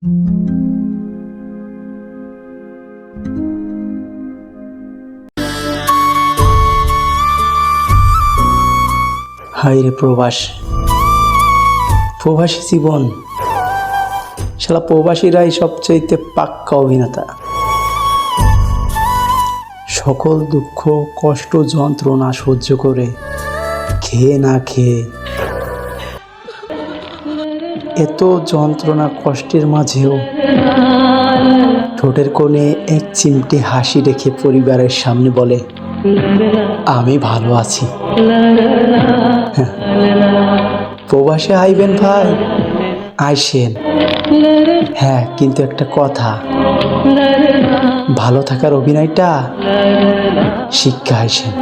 হায় রে প্রবাস, প্রবাসী জীবন। শালা প্রবাসীরাই সবচাইতে পাক্কা অভিনেতা। সকল দুঃখ কষ্ট যন্ত্রণা সহ্য করে খেয়ে না খেয়ে, এত যন্ত্রণা কষ্টের মাঝেও ঠোঁটের কোণে এক চিমটে হাসি রেখে পরিবারের সামনে বলে, আমি ভালো আছি। প্রবাসে আইবেন ভাই, আইসেন। হ্যাঁ, কিন্তু একটা কথা, ভালো থাকার অভিনয়টা শিক্ষা আইসেন।